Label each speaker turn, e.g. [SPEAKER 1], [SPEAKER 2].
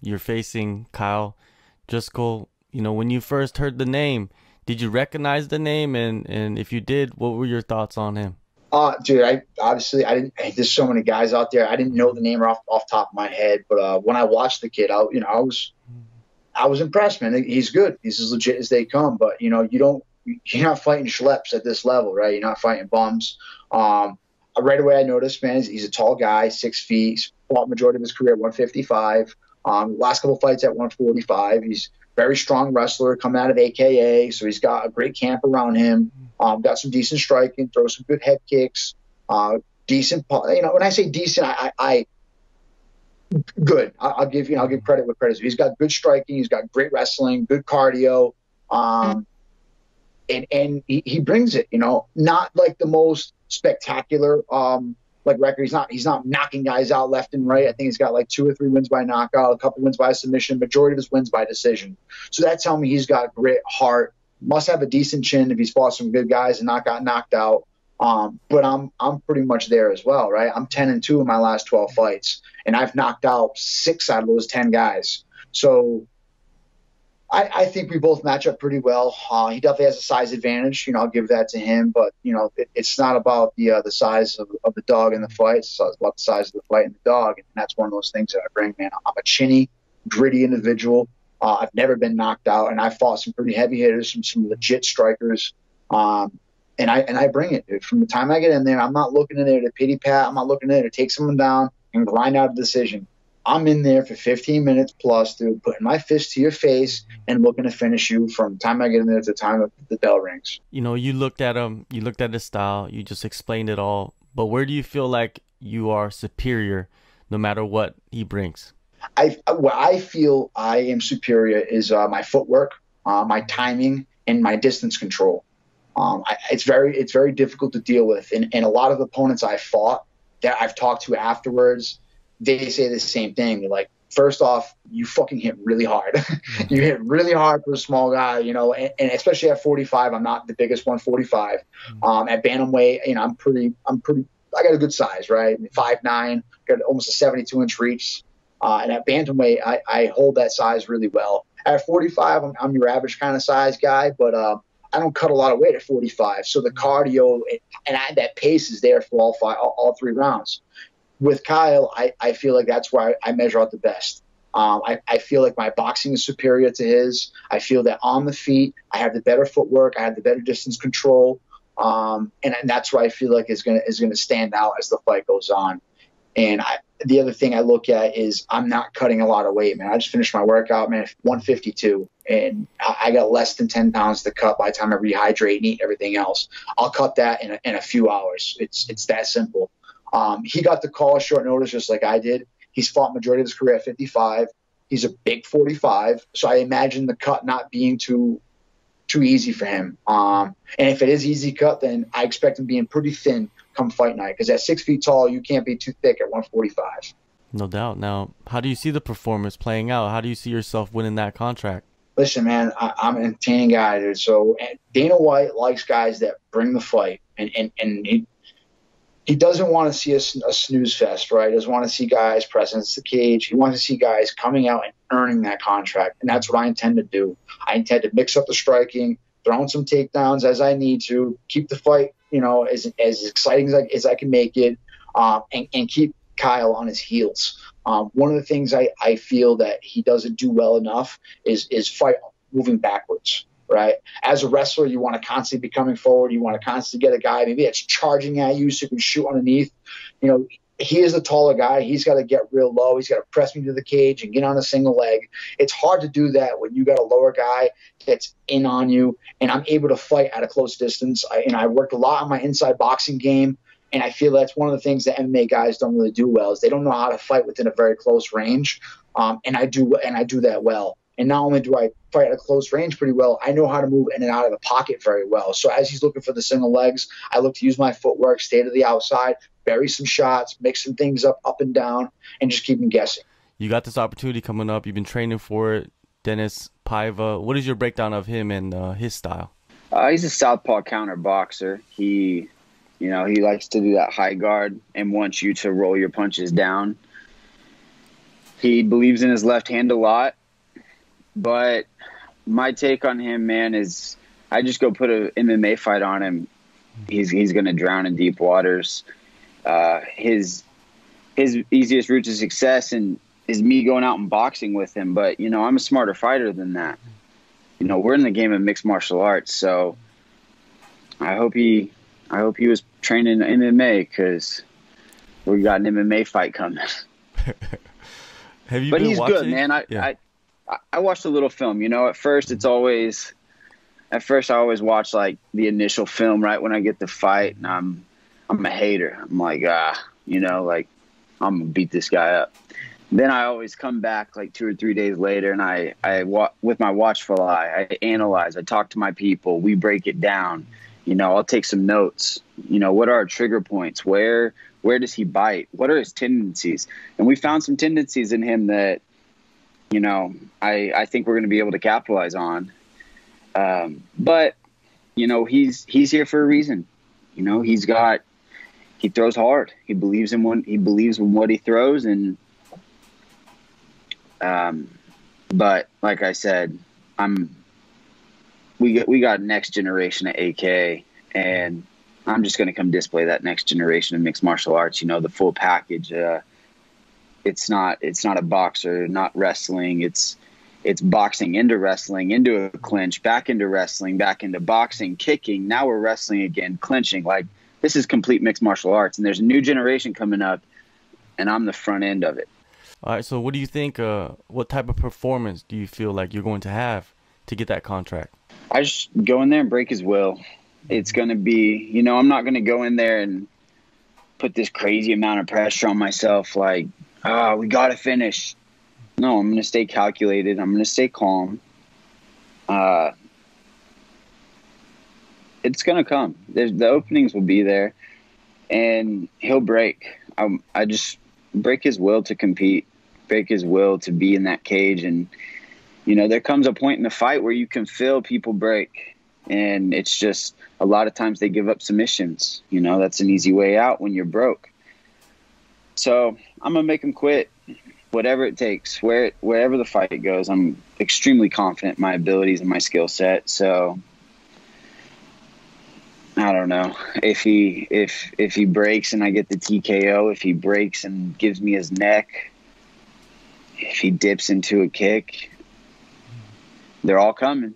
[SPEAKER 1] you're facing Kyle Driscoll. You know, when you first heard the name, did you recognize the name? And if you did, what were your thoughts on him?
[SPEAKER 2] Dude, I didn't. There's so many guys out there. I didn't know the name off top of my head, but when I watched the kid, I was impressed, man. He's good. He's as legit as they come. But you're not fighting schleps at this level, right? You're not fighting bums. Right away, I noticed, man, he's a tall guy, 6 feet. He's fought majority of his career at 155. Last couple fights at 145. He's very strong wrestler coming out of AKA, so he's got a great camp around him. Got some decent striking, throws some good head kicks. Decent, when I say decent, I good. I'll give credit where credit's due. He's got good striking. He's got great wrestling, good cardio. And he brings it, not like the most spectacular record. He's not knocking guys out left and right. I think he's got like 2 or 3 wins by knockout, a couple wins by submission, majority of his wins by decision. So that tells me he's got grit, heart, must have a decent chin if he's fought some good guys and not got knocked out. But I'm pretty much there as well, right? I'm 10-2 in my last 12 fights, and I've knocked out 6 out of those 10 guys. So I think we both match up pretty well. He definitely has a size advantage. I'll give that to him. But it's not about the size of the dog in the fight. It's about the size of the fight and the dog, and that's one of those things that I bring, man. I'm a chinny, gritty individual. I've never been knocked out, and I fought some pretty heavy hitters, some legit strikers. And I bring it, dude. From the time I get in there, I'm not looking in there to pity pat. I'm not looking in there to take someone down and grind out a decision. I'm in there for 15 minutes plus, dude, putting my fist to your face and looking to finish you from the time I get in there to the time the bell rings.
[SPEAKER 1] You looked at him, you looked at his style, you just explained it all. But where do you feel like you are superior no matter what he brings?
[SPEAKER 2] Where I feel I am superior is my footwork, my timing, and my distance control. It's very difficult to deal with. And a lot of opponents I fought that I've talked to afterwards, they say the same thing. They're like, first off, you fucking hit really hard. You hit really hard for a small guy, and especially at 45, I'm not the biggest 145. At bantamweight, I got a good size, right? 5'9", got almost a 72-inch reach. And at bantamweight, I hold that size really well. At 45, I'm your average kind of size guy, but I don't cut a lot of weight at 45. So the cardio and that pace is there for all 3 rounds. With Kyle, I feel like that's where I measure out the best. I feel like my boxing is superior to his. I feel that on the feet, I have the better footwork. I have the better distance control. And that's where I feel like is gonna stand out as the fight goes on. And the other thing I look at is I'm not cutting a lot of weight, man. I just finished my workout, man, 152, and I got less than 10 pounds to cut by the time I rehydrate and eat everything else. I'll cut that in a few hours. It's that simple. He got the call short notice just like I did. He's fought majority of his career at 55. He's a big 45, so I imagine the cut not being too easy for him. And if it is easy cut, then I expect him being pretty thin come fight night, because at 6 feet tall, you can't be too thick at 145.
[SPEAKER 1] No doubt. Now, how do you see the performance playing out? How do you see yourself winning that contract?
[SPEAKER 2] Listen, man, I'm an entertaining guy, dude. So Dana White likes guys that bring the fight, and he doesn't want to see a snooze fest, right? He doesn't want to see guys pressing the cage. He wants to see guys coming out and earning that contract, and that's what I intend to do. I intend to mix up the striking, throw in some takedowns as I need to, keep the fight, as exciting as I can make it, and keep Kyle on his heels. One of the things I feel that he doesn't do well enough is fight moving backwards. Right? As a wrestler, you want to constantly be coming forward. You want to constantly get a guy maybe that's charging at you so you can shoot underneath. He is the taller guy. He's got to get real low. He's got to press me to the cage and get on a single leg. It's hard to do that when you got a lower guy that's in on you, and I'm able to fight at a close distance. I worked a lot on my inside boxing game, and I feel that's one of the things that MMA guys don't really do well is they don't know how to fight within a very close range, and I do that well. And not only do I fight at a close range pretty well, I know how to move in and out of the pocket very well. So as he's looking for the single legs, I look to use my footwork, stay to the outside, bury some shots, mix some things up and down, and just keep him guessing.
[SPEAKER 1] You got this opportunity coming up. You've been training for it. Dinis Paiva. What is your breakdown of him and his style?
[SPEAKER 3] He's a southpaw counter boxer. He likes to do that high guard and wants you to roll your punches down. He believes in his left hand a lot, but my take on him, man, is I just go put a MMA fight on him. He's going to drown in deep waters. His easiest route to success is me going out and boxing with him. But, you know, I'm a smarter fighter than that. You know, we're in the game of mixed martial arts. So I hope he was training MMA, because we got an MMA fight coming.
[SPEAKER 1] Have you
[SPEAKER 3] But
[SPEAKER 1] been
[SPEAKER 3] he's
[SPEAKER 1] watching?
[SPEAKER 3] good, man. I watched a little film. You know, at first I always watch like the initial film right when I get the fight, and I'm a hater. I'm like, you know, like I'm gonna beat this guy up. Then I always come back like 2 or 3 days later, and I with my watchful eye, I analyze. I talk to my people. We break it down. You know, I'll take some notes. You know, what are our trigger points? Where does he bite? What are his tendencies? And we found some tendencies in him that, you know, I think we're going to be able to capitalize on. But, you know, he's here for a reason. You know, he throws hard. He believes in what he throws. And, but like I said, we got next generation at AK, and I'm just going to come display that next generation of mixed martial arts, you know, the full package. It's not a boxer, not wrestling. It's boxing into wrestling, into a clinch, back into wrestling, back into boxing, kicking. Now we're wrestling again, clinching. Like, this is complete mixed martial arts, and there's a new generation coming up, and I'm the front end of it.
[SPEAKER 1] All right, so what do you think, what type of performance do you feel like you're going to have to get that contract?
[SPEAKER 3] I just go in there and break his will. It's going to be, you know, I'm not going to go in there and put this crazy amount of pressure on myself like, we got to finish. No, I'm going to stay calculated. I'm going to stay calm. It's going to come. The openings will be there, and he'll break. I just break his will to compete, break his will to be in that cage. And, you know, there comes a point in the fight where you can feel people break, and it's just a lot of times they give up submissions. You know, that's an easy way out when you're broke. So I'm going to make them quit, whatever it takes, wherever the fight goes. I'm extremely confident in my abilities and my skill set. So I don't know if he breaks and I get the TKO, if he breaks and gives me his neck, if he dips into a kick, they're all coming.